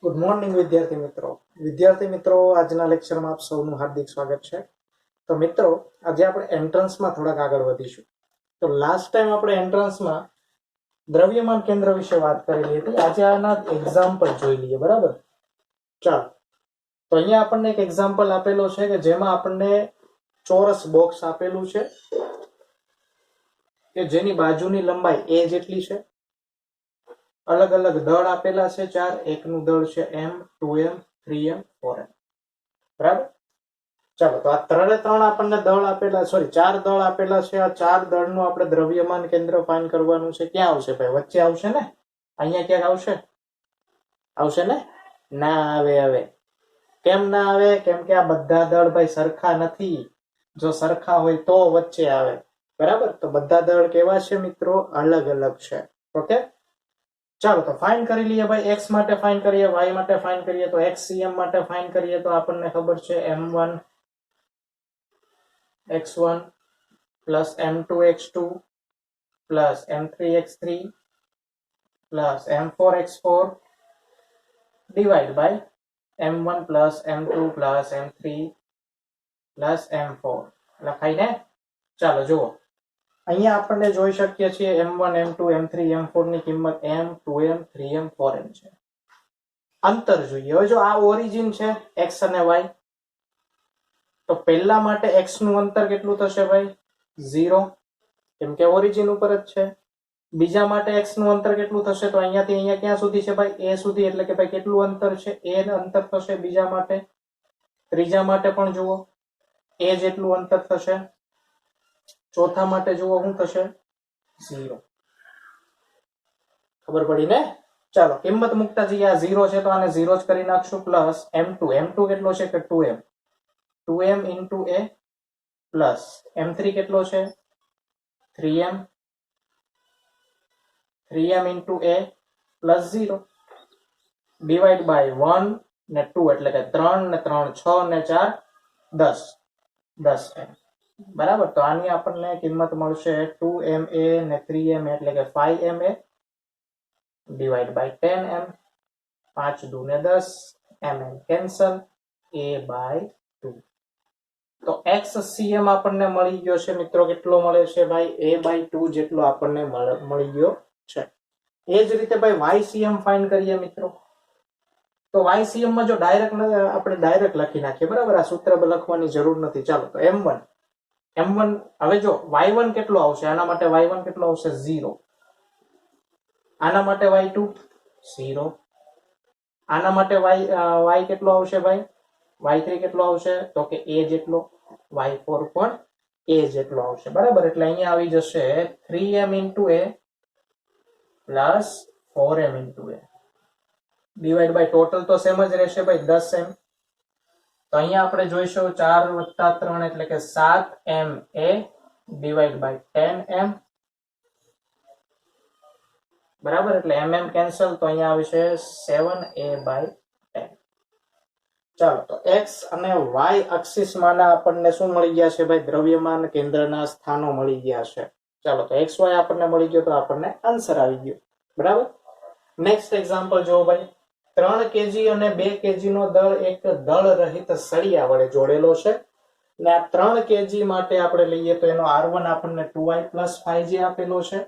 Good morning વિદ્યાર્થી મિત્રો આજના લેક્ચરમાં આપ સૌનું હાર્દિક સ્વાગત છે। તો મિત્રો આજે આપણે એન્ટ્રન્સમાં થોડાક આગળ વધીશું। તો લાસ્ટ ટાઈમ આપણે એન્ટ્રન્સમાં દ્રવ્યમાન કેન્દ્ર વિશે વાત કરેલી હતી। આજે આના એક્ઝામ્પલ જોઈ લઈએ, બરાબર? ચાલો, તો અહીંયા આપણને એક એક્ઝામ્પલ આપેલો છે કે જેમાં આપણને ચોરસ બોક્સ આપેલું છે કે જેની બાજુની લંબાઈ a જેટલી છે। अलग अलग दल आपेला है चार, एक नु दल है m, 2m, 3m, 4m, बराबर। चलो तो आ त्रे त्रण आपने दल आपेला, सॉरी चार दल आपेला है। आ चार दल नु आपणे द्रव्यमान केंद्र फाइंड करवानुं छे। क्या आवशे भाई? वच्चे आवशे ने, अहींया क्यांक आवशे? आवशे ने? ना आवे। आवे केम ना आवे? केम के आ बधा दल भाई सरखा नथी। जो सरखा होय तो वच्चे आवे, बराबर। तो बधा दल केवा छे मित्रों? अलग अलग छे। ओके, चलो तो फाइंड कर लीए भाई। एक्स माटे फाइंड करिए, वाय माटे फाइंड करिए। तो एक्स सीएम माटे फाइंड करिए तो आपने खबर है m1 x1 plus m2 x2 plus m3 x3 plus m4 x4 divide by m1 plus m2 plus m3 plus m4 लखाई ने। चलो जुओ, અહીંયા આપણે જોઈ શકીએ છીએ m1 m2 m3 m4 ની કિંમત m 2m 3m 4m છે। અંતર જોઈએ। હવે જો આ ઓરિજિન છે x અને y, તો પહેલા માટે x નું અંતર કેટલું થશે ભાઈ? 0, કેમ કે ઓરિજિન ઉપર જ છે। બીજા માટે x નું અંતર કેટલું થશે? તો અહીંયાથી અહીંયા ક્યાં સુધી છે ભાઈ? a સુધી, એટલે કે ભાઈ કેટલું અંતર છે? a નું અંતર થશે બીજા માટે। ત્રીજા માટે પણ જુઓ a જેટલું અંતર થશે। चौथा माटे जुओ शुं थशे? 0। खबर पड़ी ने? चलो किंमत मुकता जईए। आ 0 छे तो आने 0 ज करी नाखशुं। प्लस m2 केटलो छे के 2m into a plus m3 केटलो छे? 3m into a plus 0 divide by 1 ने 2 એટલે કે 3 ને 3 6 ને 4 10 10m, बराबर। तो आनी आपने किंमत मळशे 2ma ने 3ma એટલે કે 5ma डिवाइड बाय 10m, 5 2 ने 10, mm कैंसल, a बाय 2। तो xcm आपने मळी गयो छे मित्रों। केटलो मळे छे भाई? a बाय 2 जेटलो आपने मळी गयो छे। ए ज रीते भाई ycm फाइंड करिए मित्रों। तो ycm में जो डायरेक्ट आपणे डायरेक्ट लखी नाखीए, बराबर। आ सूत्र लखवानी जरूर नथी। चालो तो m1 હવે જો y1 કેટલો આવશે? આના માટે y1 કેટલો આવશે? 0। આના માટે y2 0। આના માટે y કેટલો આવશે ભાઈ? y3 કેટલો આવશે? તો કે a જેટલો। y4 પણ a જેટલો આવશે, બરાબર। એટલે અહીંયા આવી જશે 3m into a plus 4m into a divide by total તો સેમ જ રહેશે ભાઈ, 10m। तो अहींया आपणे जोईशुं 4 + 3 એટલે કે 7ma डिवाइड बाय 10m, बराबर। એટલે mm कैंसल, तो अहींया आवशे 7a/10। चलो तो x અને y एक्सिस माना आपणे शुं मळी गया छे भाई? द्रव्यमान केंद्રના સ્થાનો મળી ગયા છે। चलो तो xy આપણને મળી ગયો, તો આપણને આન્સર આવી ગયો, बराबर। नेक्स्ट एग्जांपल जो भाई 3 kg અને 2 kg નો દળ એક દળ રહિત સળિયા વડે જોડેલો છે ને આ 3 kg માટે આપણે લઈએ તો એનો r1 આપણને 2i + 5j આપેલો છે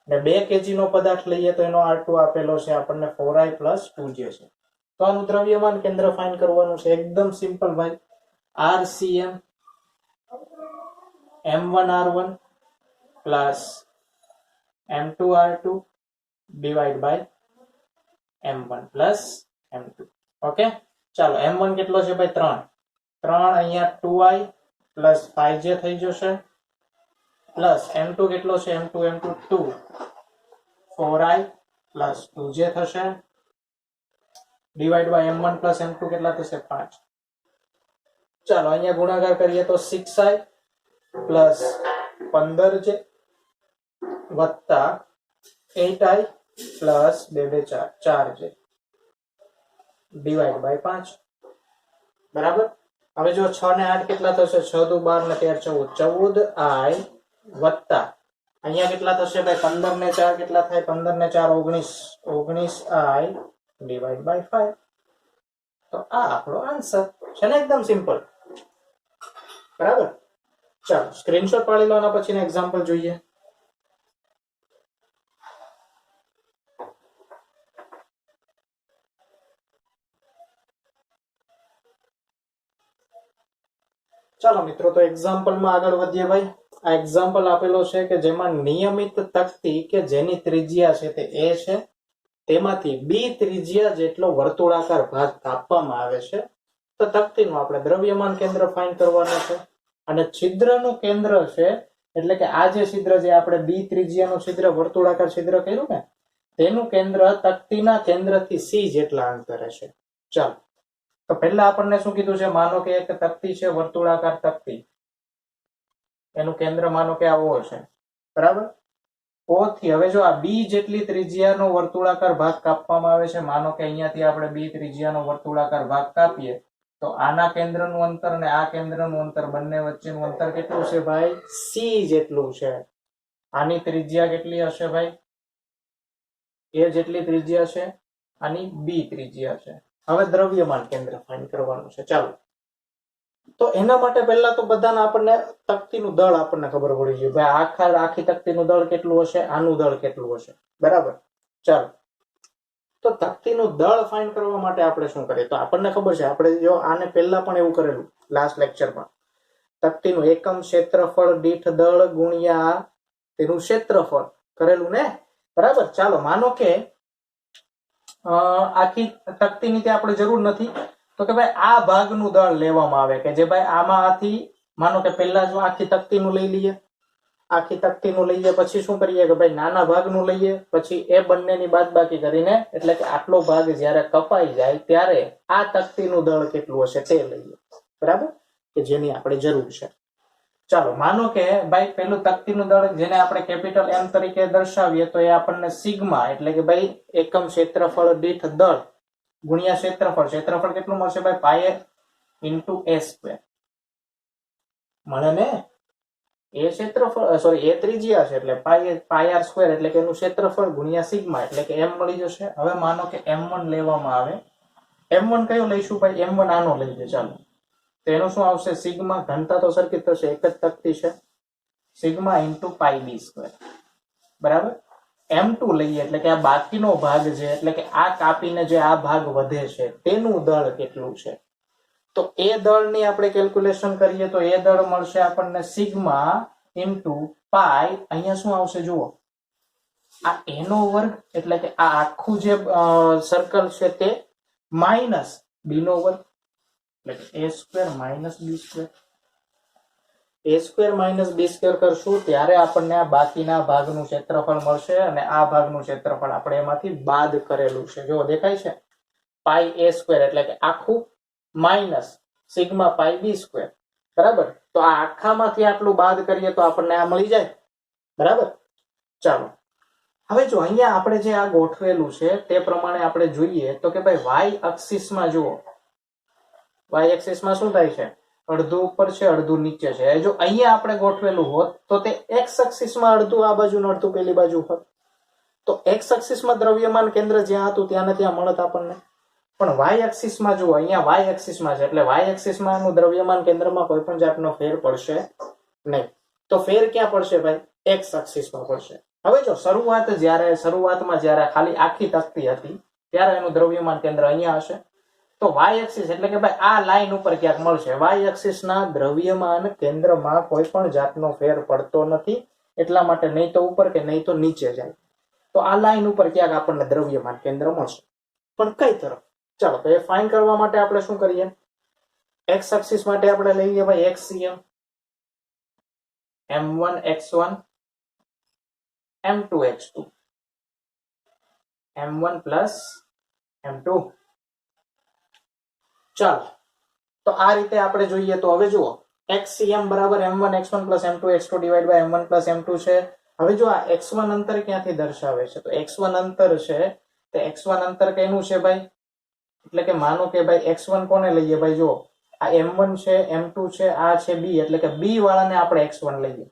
ને 2 kg નો પદાર્થ લઈએ તો એનો r2 આપેલો છે આપણને 4i + 2j છે। તો આનું દ્રવ્યમાન કેન્દ્ર ફાઇન્ડ કરવાનું છે। એકદમ સિમ્પલ ભાઈ। rcm m1r1 + m2r2 divide by m1 plus m2। Okay, चलो m1 કેટલો છે ભાઈ? 3 અહીંયા 2i પ્લસ 5j થઈ જશે પ્લસ m2 કેટલો છે? m2 2 4i પ્લસ 2j થશે divide by m1 plus m2 કેટલા થશે? 5। ચાલો અહીંયા ગુણાકાર કરીએ તો 6i પ્લસ 15j વત્તા 8i plus 2 4j divide by 5, बराबर। હવે જો 6 ને 8 કેટલા થશે? 6 દુ 12 ને 13 14 14i વત્તા અહીંયા કેટલા થશે ભાઈ? 15 ને 4 કેટલા થાય? 15 ને 4 19 19i ડિવાઈડ બાય 5. તો આ આપણો આન્સર છે ને, એકદમ સિમ્પલ. બરાબર. ચાલો સ્ક્રીનશોટ પાડી લો અને પછીનું એક્ઝામ્પલ જોઈએ. ચાલો મિત્રો, તો એક્ઝામ્પલમાં આગળ વધીએ ભાઈ. આ એક્ઝામ્પલ આપેલો છે કે જેમાં નિયમિત તકતી કે જેની ત્રિજ્યા છે તે a છે, તેમાંથી b ત્રિજ્યા જેટલો વર્તુળાકાર ભાગ કાપવામાં આવે છે. તો તકતીનું આપણે દ્રવ્યમાન કેન્દ્ર ફાઇન્ડ કરવાનું છે. અને છિદ્રનું કેન્દ્ર છે, એટલે કે આ જે છિદ્ર જે આપણે b ત્રિજ્યાનું છિદ્ર વર્તુળાકાર છિદ્ર કર્યું ને, તેનું કેન્દ્ર તકતીના કેન્દ્રથી c જેટલા અંતરે છે. ચાલો, તો પહેલા આપણને શું કીધું છે? માનો કે એક તકતી છે, વર્તુળાકાર તકતી. એનું કેન્દ્ર માનો કે આવો છે, બરાબર. O થી હવે જો આ b જેટલી ત્રિજ્યાનો વર્તુળાકાર ભાગ કાપવામાં આવે છે. માનો કે અહીંયાથી આપણે b ત્રિજ્યાનો વર્તુળાકાર ભાગ કાપીએ, તો આના કેન્દ્રનું અંતર અને આ કેન્દ્રનું અંતર, બંને વચ્ચેનું અંતર કેટલું છે ભાઈ? c જેટલું છે. આની ત્રિજ્યા કેટલી હશે ભાઈ? a જેટલી ત્રિજ્યા છે. આની b ત્રિજ્યા છે. હવે દ્રવ્યમાન કેન્દ્ર ફાઇન્ડ કરવાનું છે. ચાલો, તો એના માટે પહેલા તો બધાને આપણને તકતીનું દળ આપણને ખબર પડી જોઈએ. ભાઈ આખી તકતીનું દળ કેટલું હશે, આનું દળ કેટલું હશે, બરાબર. ચાલો, તો તકતીનું દળ ફાઇન્ડ કરવા માટે આપણે શું કરીએ? તો આપણને ખબર છે, આપણે જો આને પહેલા પણ એવું કરેલું લાસ્ટ લેક્ચરમાં. તકતીનું એકમ ક્ષેત્રફળ દીઠ દળ ગુણ્યા તેનું ક્ષેત્રફળ કરેલું ને, બરાબર. ચાલો, માનો કે આખી તકતીની ત્યાં આપણે જરૂર નથી. તો કે ભાઈ આ ભાગનું દળ લેવામાં આવે, કે જે ભાઈ આમાંથી માનો કે પહેલા જો આખી તકતીનું લઈ લઈએ, આખી તકતીનું લઈએ, પછી શું કરીએ કે ભાઈ નાના ભાગનું લઈએ, પછી એ બંનેની બાદબાકી કરીને, એટલે કે આટલો ભાગ જ્યારે કપાઈ જાય ત્યારે આ તકતીનું દળ કેટલું હશે તે લઈએ, બરાબર, કે જેની આપણે જરૂર છે. ચાલો, માનો કે ભાઈ પેલું તકતીનું દળ જેને આપણે કેપિટલ M તરીકે દર્શાવીએ, તો એ આપણને સિગ્મા, એટલે કે ભાઈ એકમ ક્ષેત્રફળ દીઠ દળ ગુણ્યા ક્ષેત્રફળ. ક્ષેત્રફળ કેટલું મળશે ભાઈ? પાય ઇન્ટુ a સ્ક્વેર મળે ને. એ ક્ષેત્રફળ, સોરી, એ ત્રિજ્યા છે, એટલે પાય r સ્ક્વેર, એટલે કે એનું ક્ષેત્રફળ ગુણ્યા સિગ્મા, એટલે કે m મળી જશે. હવે માનો કે m1 લેવામાં આવે. m1 કયો લઈશું ભાઈ? m1 આનો લઈએ. ચાલો, તો એનું શું આવશે? સિગ્મા, ઘનતા તો સરખી થશે, એક જ તકતી છે. સિગ્મા ઇન્ટુ પાઈ બી સ્ક્વેર, બરાબર. m2 લઈએ, એટલે કે આ બાકીનો ભાગ છે, એટલે કે આ કાપીને જે આ ભાગ વધે છે તેનું દળ કેટલું છે. તો એ દળની આપણે કેલ્ક્યુલેશન કરીએ, તો એ દળ મળશે આપણને સિગ્મા ઇન્ટુ પાઈ. અહીંયા શું આવશે જુઓ, આ a નો વર્ગ, એટલે કે આ આખું જે સર્કલ છે તે, માઇનસ b નો વર્ગ, એટલે a square minus b square. a square minus b square કરશું ત્યારે આપણને આ બાકીના ભાગનું ક્ષેત્રફળ મળશે, અને આ ભાગનું ક્ષેત્રફળ આપણે એમાંથી બાદ કરેલું છે. જો દેખાય છે, પાઈ a સ્ક્વેર, એટલે કે આખું, માઇનસ સિગ્મા પાઈ બી સ્ક્વેર, બરાબર. તો આ આખામાંથી આટલું બાદ કરીએ તો આપણને આ મળી જાય, બરાબર. ચાલો, હવે જો અહીંયા આપણે જે આ ગોઠવેલું છે તે પ્રમાણે આપણે જોઈએ તો કે ભાઈ વાય એક્સિસમાં જુઓ, વાય એક્સિસમાં શું થાય છે? અડધું ઉપર છે, અડધું નીચે છે. જો અહીંયા આપણે ગોઠવેલું હોત તો તે એક્સ એક્સિસમાં અડધું આ બાજુ ને અડધું પેલી બાજુ હોત. તો એક્સ એક્સિસમાં દ્રવ્યમાન કેન્દ્ર જ્યાં હતું ત્યાં ને ત્યાં મળત આપણને. પણ વાય એક્સિસમાં જુઓ, અહીંયા વાય એક્સિસમાં છે, એટલે વાય એક્સિસમાં એનું દ્રવ્યમાન કેન્દ્રમાં કોઈ પણ જાતનો ફેર પડશે નહીં. તો ફેર ક્યાં પડશે ભાઈ? એક્સ એક્સિસમાં પડશે. હવે જો શરૂઆતમાં જ્યારે ખાલી આખી તકતી હતી ત્યારે એનું દ્રવ્યમાન કેન્દ્ર અહીંયા હશે. તો વાય એક્સિસ, એટલે કે ભાઈ આ લાઈન ઉપર ક્યાંક મળશે. વાય એક્સિસના દ્રવ્યમાન કેન્દ્રમાં કોઈ પણ જાતનો ફેર પડતો નથી, એટલા માટે નહીં તો ઉપર કે નહીં તો નીચે જાય. તો આ લાઈન ઉપર ક્યાંક આપણને દ્રવ્યમાન કેન્દ્ર મળશે, પણ કઈ તરફ? ચાલો, તો એ ફાઇન્ડ કરવા માટે આપણે શું કરીએ? એક્સ એક્સિસ માટે આપણે લઈએ ભાઈ એક્સસીએમ, m1 x1 m2 x2, m1 plus m2. ચાલો, તો આ રીતે આપણે જોઈએ તો હવે જુઓ, xcm બરાબર m1 x1 plus m2 x2 divide by m1 plus m2 છે. હવે જો આ x1 અંતર ક્યાંથી દર્શાવે છે? તો x1 અંતર છે, તો x1 અંતર કેનું છે ભાઈ? એટલે કે માનો કે ભાઈ x1 કોને લઈએ ભાઈ? જો આ m1 છે, m2 છે, આ છે b, એટલે કે b વાળાને આપણે x1 લઈએ.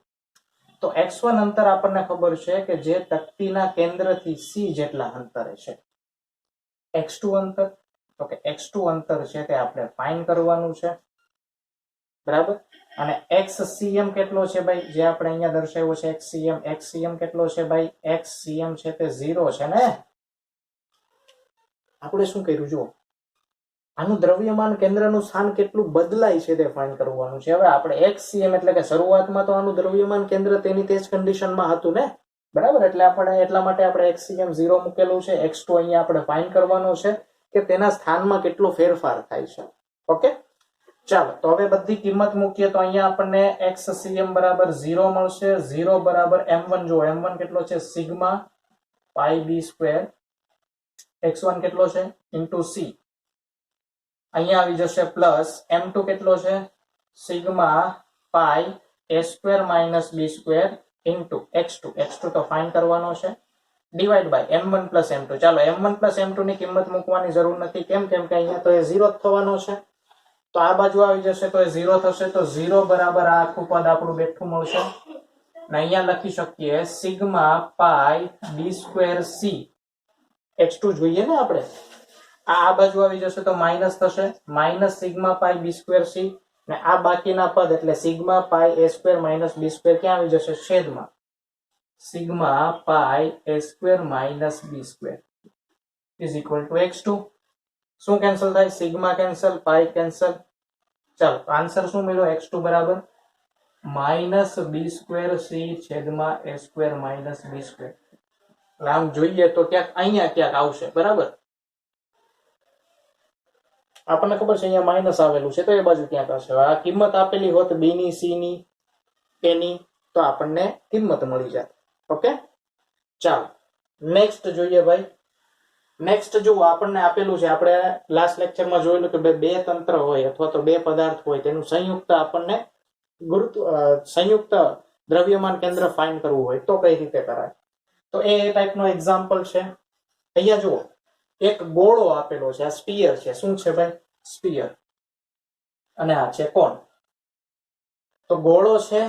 તો x1 અંતર આપણને ખબર છે કે જે તકતીના કેન્દ્રથી c જેટલા અંતરે છે. x2 અંતર, તો કે x2 અંતર છે તે આપણે ફાઇન્ડ કરવાનું છે, બરાબર. અને xcm કેટલો છે ભાઈ, જે આપણે અહીંયા દર્શાવ્યો છે xcm કેટલો છે ભાઈ, xcm છે તે 0 છે ને. આપણે શું કર્યું જો, આનું દ્રવ્યમાન કેન્દ્રનું સ્થાન કેટલું બદલાય છે તે ફાઇન્ડ કરવાનું છે. હવે આપણે xcm એટલે કે શરૂઆતમાં તો આનું દ્રવ્યમાન કેન્દ્ર તેની તે જ કન્ડિશનમાં હતું ને, બરાબર. એટલે આપણે એટલા માટે આપણે xcm 0 મૂકેલું છે. x2 અહીંયા આપણે ફાઇન્ડ કરવાનો છે કે તેના સ્થાનમાં કેટલો ફેરફાર થાય છે. ઓકે, ચાલો તો હવે બધી કિંમત મૂકીએ તો અહીંયા આપણને xcm બરાબર 0 મળશે. 0 બરાબર m1, જો m1 કેટલો છે સિગ્મા પાઈ b સ્ક્વેર, x1 કેટલો છે ઇન્ટુ c, અહીંયા આવી જશે પ્લસ m2 કેટલો છે sigma pi a square minus b square into x2 તો ફાઇન્ડ કરવાનો છે, divide by m1 plus m2. ચાલો m1 પ્લસ m2 ની કિંમત મૂકવાની જરૂર નથી, કેમ કે અહીંયા તો એ 0 જ થવાનો છે. તો આ બાજુ આવી જશે તો એ 0 થશે, તો 0 બરાબર આ આખું પદ આપણું બેઠું મળશે. અને અહીંયા લખી શકીએ સિગ્મા પાઈ b સ્ક્વેર c, x2 જોઈએ ને આપણે, આ બાજુ આવી જશે તો માઇનસ થશે, માઇનસ સિગ્મા પાઈ b સ્ક્વેર c, અને આ બાકીના પદ એટલે sigma pi a square minus b square ક્યાં આવી જશે, છેદમાં sigma pi a square minus b square is equal to x2. શું કેન્સલ થાય, સિગ્મા કેન્સલ, પાઈ કેન્સલ. ચાલો આન્સર શું મળ્યો, x2 બરાબર માઇનસ b સ્ક્વેર c છેદમાં a square minus b square. આમ જોઈએ તો ક્યાંક અહીંયા ક્યાંક આવશે, બરાબર. આપણને ખબર છે અહીંયા માઇનસ આવેલું છે તો એ બાજુ ક્યાંક હશે. આ કિંમત આપેલી હોત b ની, c ની, a ની, તો આપણને કિંમત મળી જાય. ઓકે, ચાલો નેક્સ્ટ જોઈએ ભાઈ. નેક્સ્ટ જો આપણને આપેલું છે, આપણે લાસ્ટ લેક્ચરમાં જોયેલું કે બે તંત્ર હોય અથવા તો બે પદાર્થ હોય તેનું સંયુક્ત આપણને સંયુક્ત દ્રવ્યમાન કેન્દ્ર ફાઇન્ડ કરવું હોય તો કઈ રીતે કરાય. તો એ ટાઈપનો એક્ઝામ્પલ છે. અહીંયા જુઓ એક ગોળો આપેલો છે, આ સ્પીયર છે. શું છે ભાઈ, સ્પીયર. અને આ છે કોણ. તો ગોળો છે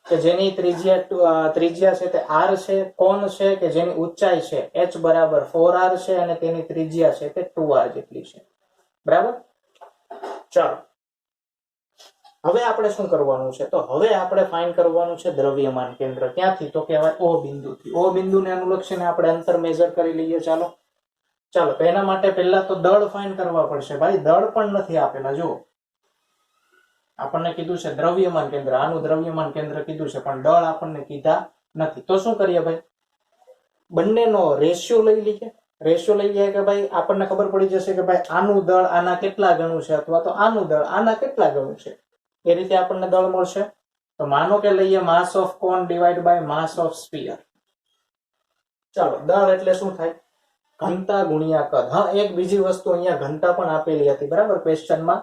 કે જેની ત્રિજ્યા છે તે r છે, કોણ છે કે જેની ઊંચાઈ છે h બરાબર 4r છે અને તેની ત્રિજ્યા છે તે 2r જેટલી છે, બરાબર. ચાલો હવે આપણે શું કરવાનું છે, તો હવે આપણે ફાઇન્ડ કરવાનું છે દ્રવ્યમાન કેન્દ્ર. ક્યાંથી, તો કહેવાય O બિંદુથી. O બિંદુને અનુલક્ષીને આપણે અંતર મેજર કરી લઈએ. ચાલો તો એના માટે પહેલા તો દળ ફાઇન્ડ કરવા પડશે. ભાઈ દળ પણ નથી આપેલા, જો આપણને કીધું છે દ્રવ્યમાન કેન્દ્ર, આનું દ્રવ્યમાન કેન્દ્ર કીધું છે પણ દળ આપણને કીધા નથી. તો શું કરીએ ભાઈ, બંનેનો રેશિયો લઈ લઈએ. રેશિયો લઈ લઈએ કે ભાઈ આપણને ખબર પડી જશે કે ભાઈ આનું દળ આના કેટલા ગણું છે અથવા તો આનું દળ આના કેટલા ગણું છે, એ રીતે આપણને દળ મળશે. તો માનો કે લઈએ mass of cone divide by mass of sphere. ચાલો દળ એટલે શું થાય, ઘનતા ગુણ્યા કદ. હા, એક બીજી વસ્તુ અહીંયા ઘનતા પણ આપેલી હતી, બરાબર, ક્વેશ્ચનમાં,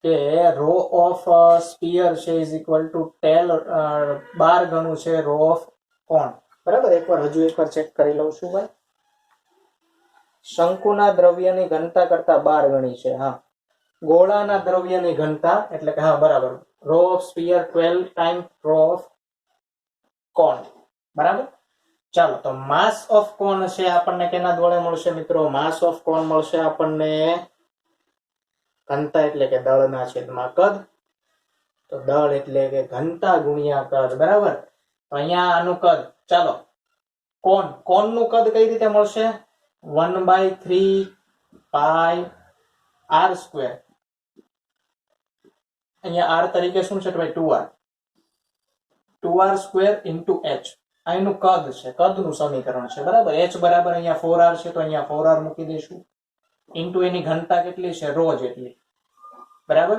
કે રો ઓફ સ્ફિયર છે ઇઝ ઇક્વલ ટુ 12 ગણું છે રો ઓફ કોન, બરાબર. હજુ એકવાર ચેક કરી લઉં છું ભાઈ. શંકુના દ્રવ્યની ઘનતા કરતા 12 ગણી છે. હા, ગોળાના દ્રવ્યની ઘનતા એટલે કે હા બરાબર, rho of sphere 12 time rho of cone, બરાબર. ચાલો તો માસ ઓફ કોન છે આપણને કેના દ્વારા મળશે મિત્રો, માસ ઓફ કોન મળશે આપણને ઘનતા એટલે કે દળના છેદમાં કદ. તો દળ એટલે કે ઘનતા ગુણ્યા કદ, બરાબર. તો અહીંયા આનું કદ, ચાલો કોન નું કદ કઈ રીતે મળશે, 1/3 પાઈ r સ્ક્વેર. અહીંયા r તરીકે શું છે ભાઈ 2r સ્ક્વેર ઇન્ટુ h. અહીંનું કદ છે, કદનું સમીકરણ છે, બરાબર. h બરાબર અહીંયા 4r છે તો અહીંયા 4r મૂકી દઈશું, ઇન્ટુ એની ઘનતા કેટલી છે, રો જેટલી, બરાબર.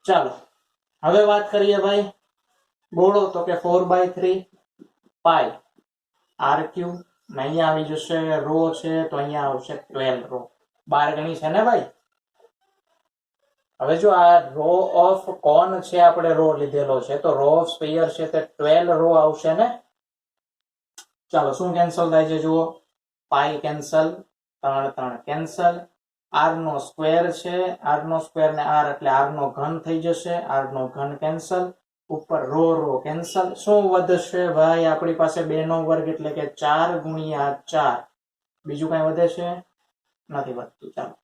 ચાલો હવે વાત કરીએ ભાઈ ગોળો, તો કે 4/3 પાઈ r ક્યુબ. અહીંયા આવી જશે રો છે તો અહીંયા આવશે 12 રો, 12 ગણી છે ને ભાઈ. હવે જો આ રો ઓફ કોન છે આપણે રો લીધેલો છે તો રો ઓફ સ્ફિયર છે તે 12 રો આવશે ને. ચાલો શું કેન્સલ થાય છે જુઓ, પાઈ કેન્સલ, 3 કેન્સલ, r નો સ્ક્વેર છે, r નો સ્ક્વેર ને r એટલે r નો ઘન થઈ જશે, r નો ઘન કેન્સલ, ઉપર રો કેન્સલ. શું વધશે ભાઈ, આપણી પાસે 2 નો વર્ગ એટલે કે 4 ગુણ્યા 4, બીજું કઈ વધે છે નથી વધતું. ચાલો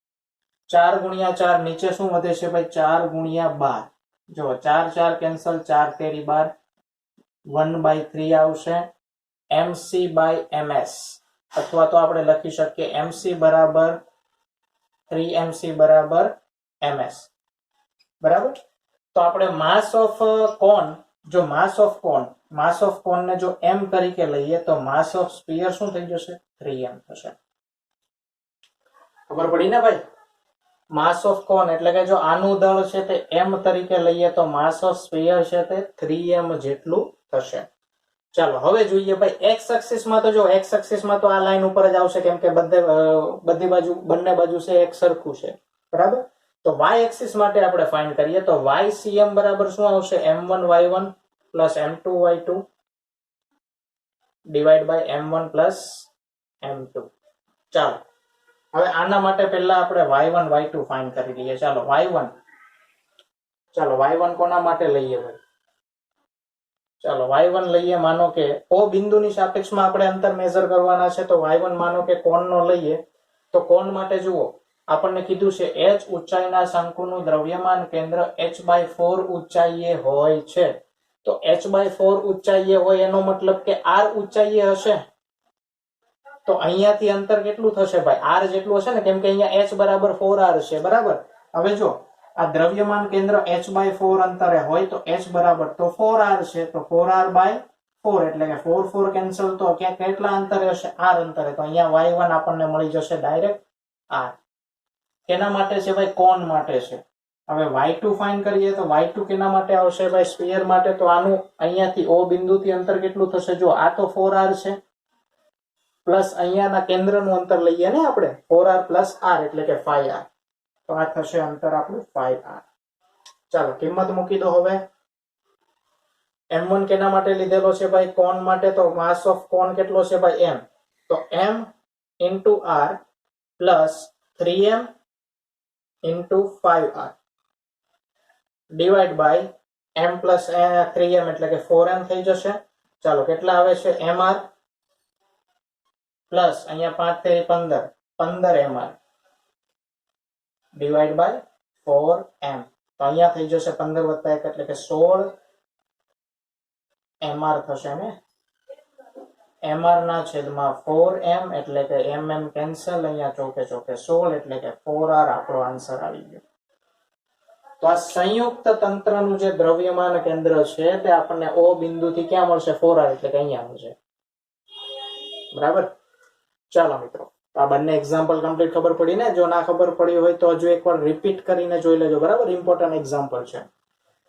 4 ગુણ્યા 4 નીચે શું વધે છે ભાઈ? 4 ગુણ્યા 12. જો 4 4 કેન્સલ, 4 તેરી 12, 1/3 આવશે. MC બાય MS, અથવા તો આપણે લખી શકીએ MC બરાબર 3MC બરાબર MS. બરાબર. તો આપણે માસ ઓફ કોન, જો માસ ઓફ કોન ને જો m તરીકે લઈએ તો માસ ઓફ સ્ફિયર શું થઈ જશે? 3m થશે. ખબર પડી ને ભાઈ? માસ ઓફ કોન એટલે કે જો આનું દળ છે તે m તરીકે લઈએ તો માસ ઓફ સ્ફિયર છે તે 3m જેટલું થશે. ચાલો હવે જોઈએ ભાઈ x એક્સિસ માં. તો જો x એક્સિસ માં તો આ લાઈન ઉપર જ આવશે, કેમ કે બંને બાજુ છે એક સરખું છે. બરાબર. તો y એક્સિસ માટે આપણે ફાઇન્ડ કરીએ તો ycm બરાબર શું આવશે? m1y1 plus m2y2 divide by m1 plus m2. ચાલો હવે આના માટે પહેલા આપણે y1 y2 ફાઇન્ડ કરી લઈએ. ચાલો y1 કોના માટે લઈએ ભાઈ? ચાલો y1 લઈએ. માનો કે O બિંદુની સાપેક્ષમાં આપણે અંતર મેઝર કરવાના છે, તો y1 માનો કે કોણનો લઈએ. તો કોણ માટે જુઓ, આપણને કીધું છે h ઊંચાઈના શંકુનું દ્રવ્યમાન કેન્દ્ર h/4 ઊંચાઈએ હોય છે. તો h/4 ઊંચાઈએ હોય એનો મતલબ કે r ઊંચાઈએ હશે. તો અહીંયાથી અંતર કેટલું થશે ભાઈ? r જેટલું હશે ને, કેમ કે અહીંયા h બરાબર 4r છે. બરાબર. હવે જો આ દ્રવ્યમાન કેન્દ્ર h/4 અંતરે હોય તો h બરાબર તો 4r છે. તો 4r/4 એટલે કે 4 4 કેન્સલ, તો ક્યાં કેટલા અંતરે હશે? r અંતરે. તો અહીંયા y1 આપણને મળી જશે ડાયરેક્ટ r. કેના માટે છે ભાઈ? કોણ માટે છે. હવે y2 ફાઇન્ડ કરીએ તો y2 કેના માટે આવશે ભાઈ? સ્ફિયર માટે. તો આનું અહીંયાથી O બિંદુથી અંતર કેટલું થશે? જો આ તો 4r છે, પ્લસ અહીંયાના કેન્દ્રનું અંતર લઈએ ને આપણે 4r પ્લસ r એટલે કે 5r. તો આ થશે અંતર આપણું 5r. ચાલો કિંમત મૂકી દો. હવે m1 કેના માટે લીધેલો છે ભાઈ? કોણ માટે. તો માસ ઓફ કોણ કેટલો છે ભાઈ? m. તો m into r plus 3m into 5r divide by m plus 3m એટલે કે 4m થઈ જશે. ચાલો કેટલા આવે છે? mr પ્લસ અહીંયા 5 તેરી 15mr ડિવાઈડ બાય 4m. તો અહીંયા થઈ જશે 15 વત્તા 1 એટલે કે 16 mr થશે ને. mr ના છેદમાં 4m એટલે કે mm કેન્સલ, અહીંયા ચોકે ચોકે 16 એટલે કે 4r આપણો આન્સર આવી ગયો. તો આ સંયુક્ત તંત્રનું જે દ્રવ્યમાન કેન્દ્ર છે તે આપણને O બિંદુથી ક્યાં મળશે? 4r એટલે કે અહીંયા મળશે. બરાબર. ચાલો મિત્રો, આ બંને એક્ઝામ્પલ કમ્પ્લીટ ખબર પડી ને? જો ના ખબર પડી હોય તો હજુ એકવાર રિપીટ કરીને જોઈ લેજો. બરાબર, ઇમ્પોર્ટન્ટ એક્ઝામ્પલ છે.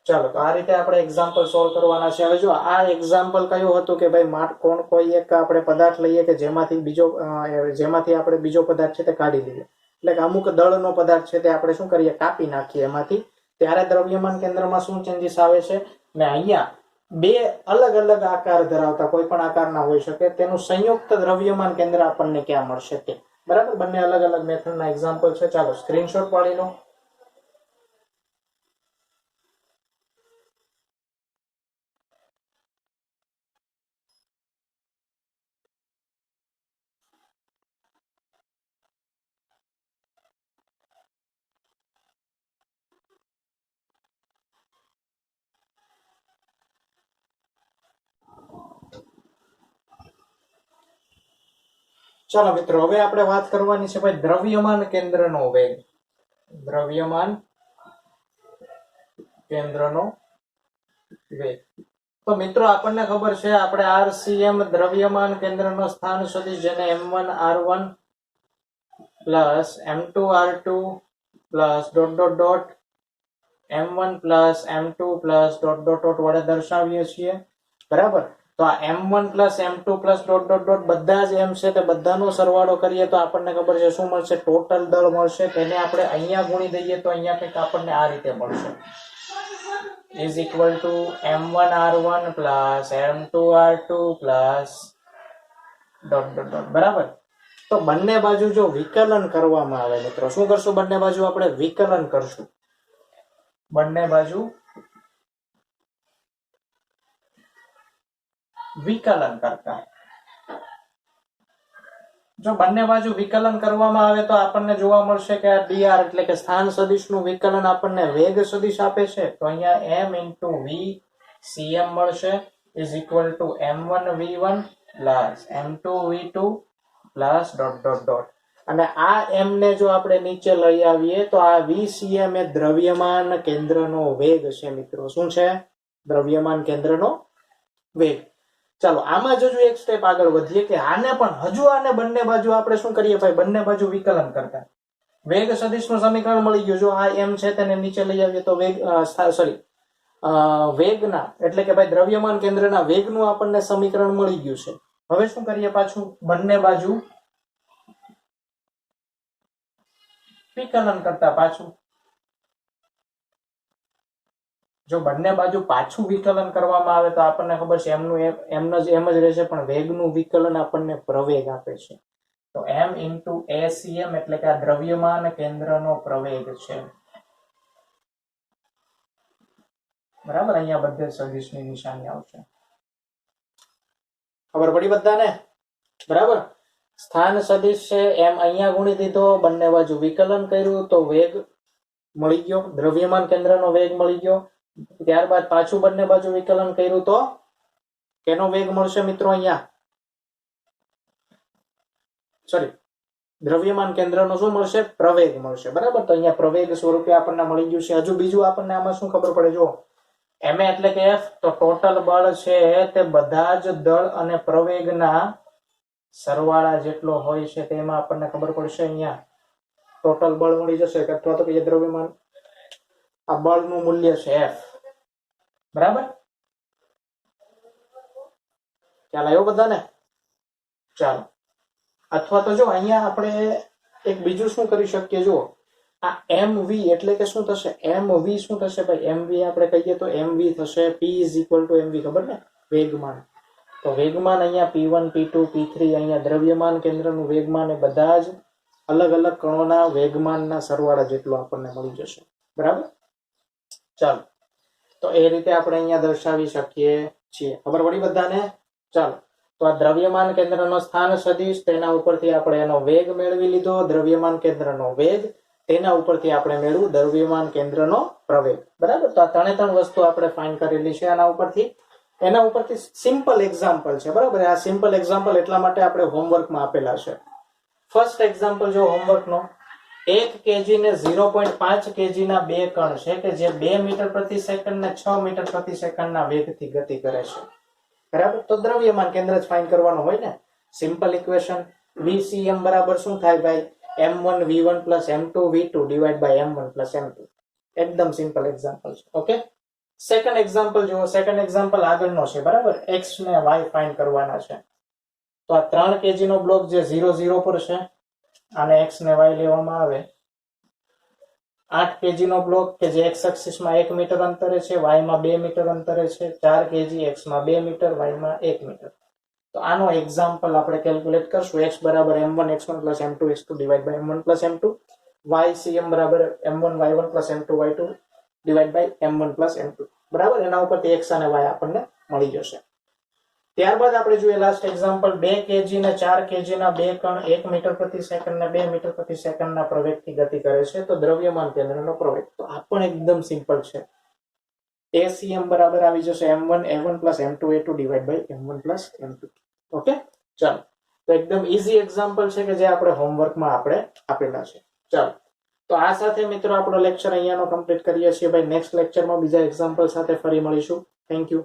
ચાલો તો આ રીતે આપણે એક્ઝામ્પલ સોલ્વ કરવાના છે. હવે જો આ એક્ઝામ્પલ કયું હતું કે ભાઈ કોઈ એક આપણે પદાર્થ લઈએ કે જેમાંથી આપણે બીજો પદાર્થ છે તે કાઢી લઈએ. એટલે કે અમુક દળનો પદાર્થ છે તે આપણે શું કરીએ? કાપી નાખીએ એમાંથી. ત્યારે દ્રવ્યમાન કેન્દ્રમાં શું ચેન્જીસ આવે છે? ને અહીંયા બે અલગ અલગ આકાર ધરાવતા કોઈ પણ આકારના હોઈ શકે તેનું સંયુક્ત દ્રવ્યમાન કેન્દ્ર આપણને ક્યાં મળશે તે. બરાબર, બંને અલગ અલગ મેથડના એક્ઝામ્પલ છે. ચાલો સ્ક્રીનશોટ પાડી લો. ચાલો મિત્રો, હવે આપણે વાત કરવાની છે ભાઈ દ્રવ્યમાન કેન્દ્રનો વેગ. દ્રવ્યમાન કેન્દ્રનો વેગ. તો મિત્રો આપણને ખબર છે આપણે RCM દ્રવ્યમાન કેન્દ્રનો સ્થાન શોધી, જેને m1 r1 plus m2 r2 plus dot dot dot m1 plus m2 plus dot dot dot વડે દર્શાવીએ છીએ. બરાબર. તો આ m1 plus m2 plus dot dot dot બધા જ m છે તે બધાનો સરવાળો કરીએ તો આપણને ખબર છે શું મળશે? ટોટલ દળ મળશે. તેને આપણે અહીંયા ગુણી દઈએ તો અહીંયા કંઈક આપણને આ રીતે મળશે, is equal to m1 r1 plus m2 r2 plus dot dot dot. બરાબર. તો બંને બાજુ જો વિકલન કરવામાં આવે મિત્રો, શું કરશું? બંને બાજુ આપણે વિકલન કરશું. બંને બાજુ વિકલન કરતા જો બંને બાજુ વિકલન કરવામાં આવે તો આપણને જોવા મળશે કે આ dr એટલે કે સ્થાન સદિશનું વિકલન આપણને વેગ સદિશ આપે છે, તો અહીંયા m * v cm મળશે is equal to m1 v1 plus m2 v2 plus dot dot dot. અને આ m ને જો આપણે નીચે લઈ આવીએ તો આ vcm એ દ્રવ્યમાન કેન્દ્રનો વેગ છે મિત્રો. શું છે? દ્રવ્યમાન કેન્દ્રનો વેગ. ચાલો આમાં જો એક સ્ટેપ આગળ વધીએ કે આને પણ હજુ આને બંને બાજુ આપણે શું કરીએ ભાઈ, બંને બાજુ વિકલન કરતા વેગ સદિશનું સમીકરણ મળી ગયું. જો આ m છે તેને નીચે લઈ આવીએ તો વેગના એટલે કે ભાઈ દ્રવ્યમાન કેન્દ્રના વેગનું આપણને સમીકરણ મળી ગયું છે. હવે શું કરીએ, પાછું બંને બાજુ વિકલન કરતા પાછું. જો બંને બાજુ પાછું વિકલન કરવામાં આવે તો આપણને ખબર છે એમ જ રહેશે, પણ વેગનું વિકલન આપણને પ્રવેગ આપે છે. તો m * acm એટલે કે આ દ્રવ્યમાન કેન્દ્રનો પ્રવેગ છે. બરાબર, અહીંયા બધે સદિશની નિશાની આવશે. ખબર પડી બધાને? બરાબર. સ્થાન સદિશ છે એમ અહીંયા ગુણી દીધો, બંને બાજુ વિકલન કર્યું તો વેગ મળી ગયો, દ્રવ્યમાન કેન્દ્રનો વેગ મળી ગયો. ત્યારબાદ પાછું બંને બાજુ વિકલન કર્યું તો કેનો વેગ મળશે મિત્રો? અહીંયા દ્રવ્યમાન કેન્દ્રનો શું મળશે? પ્રવેગ મળશે. બરાબર, તો અહીંયા પ્રવેગ સ્વરૂપે આપણને મળી ગયું છે. હજુ બીજું આપણને આમાં શું ખબર પડે? જો ma એટલે કે f, તો ટોટલ બળ છે તે બધા જ દળ અને પ્રવેગના સરવાળા જેટલો હોય છે તેમાં આપણને ખબર પડશે. અહીંયા ટોટલ બળ મળી જશે, અથવા તો કે દ્રવ્યમાન આ બળનું મૂલ્ય છે f. બરાબર, ખ્યાલ આવ્યો બધાને? ચાલો, અથવા તો જો અહીંયા આપણે એક બીજું શું કરી શકીએ, જો આ mv એટલે કે શું થશે? mv શું થશે ભાઈ? mv આપણે કહીએ તો mv થશે p = mv, ખબર ને? વેગમાન. તો વેગમાન અહીંયા p1 p2 p3 અહીંયા દ્રવ્યમાન કેન્દ્રનું વેગમાન એ બધા જ અલગ અલગ કણોના વેગમાનના સરવાળા જેટલું આપણને મળી જશે. બરાબર, ચાલો, તો એ રીતે આપણે અહીંયા દર્શાવી શકીએ છીએ. ખબર પડી બધાને? ચાલો, તો આ દ્રવ્યમાન કેન્દ્રનો સ્થાન સદિશ, તેના ઉપરથી આપણે એનો વેગ મેળવી લીધો. દ્રવ્યમાન કેન્દ્રનો વેગ, તેના ઉપરથી આપણે મેળવ્યું દ્રવ્યમાન કેન્દ્રનો પ્રવેગ. બરાબર, તો આ ત્રણ વસ્તુ આપણે ફાઇન્ડ કરેલી છે એના ઉપરથી સિમ્પલ એક્ઝામ્પલ છે. બરાબર, આ સિમ્પલ એક્ઝામ્પલ એટલા માટે આપણે હોમવર્કમાં આપેલા છે. ફર્સ્ટ એક્ઝામ્પલ જો હોમવર્કનો, 1 kg ને 0.5 kg ના બે કણ છે કે જે 2 મીટર પ્રતિ સેકન્ડ ને 6 મીટર પ્રતિ સેકન્ડના વેગથી ગતિ કરે છે. બરાબર, તો દ્રવ્યમાન કેન્દ્ર જ ફાઇન્ડ કરવાનું હોય ને. Simple equation. vcm બરાબર શું થાય ભાઈ? m1 v1 plus m2 v2 divided by m1 plus m2. એકદમ સિમ્પલ એક્ઝામ્પલ છે. ઓકે, સેકન્ડ એક્ઝામ્પલ જુઓ. સેકન્ડ એક્ઝામ્પલ આગળનો છે. બરાબર, x ને y ફાઇન્ડ કરવાના છે. તો આ 3 kg નો બ્લોક જે 0 0 પર છે, આને x ને y લેવામાં આવે. 8 kg નો બ્લોક કે જે x એક્સિસ માં 1 મીટર અંતરે છે, y માં 2 મીટર અંતરે છે. 4 kg, x માં 2 મીટર, y માં 1 મીટર. તો આનો એક્ઝામ્પલ આપણે કેલ્ક્યુલેટ કરશું. x બરાબર m1 x1 plus m2 x2 divided by m1 plus m2. y cm બરાબર m1 y1 plus m2 y2 divided by m1 plus m2. બરાબર, એના ઉપરથી x અને y આપણને મળી જશે. ત્યારબાદ આપણે જોઈએ લાસ્ટ એક્ઝામ્પલ. 2 kg ને 4 kg ના બે કણ 1 મીટર પ્રતિ સેકન્ડ ને 2 મીટર પ્રતિ સેકન્ડના પ્રવેગથી ગતિ કરે છે. તો દ્રવ્યમાન કેન્દ્રનો પ્રવેગ. તો આ પણ એકદમ સિમ્પલ છે. acm બરાબર આવી જશે m1 a1 plus m2 a2 divided by m1 plus m2. Okay, ચાલો, તો એકદમ ઈઝી એક્ઝામ્પલ છે કે જે આપણે હોમવર્કમાં આપણે આપેલા છે. ચાલો, તો આ સાથે મિત્રો આપણો લેક્ચર અહીંયાનો કમ્પ્લીટ કરીએ છીએ. ભાઈ નેક્સ્ટ લેક્ચરમાં બીજા એક્ઝામ્પલ સાથે ફરી મળીશું. Thank you.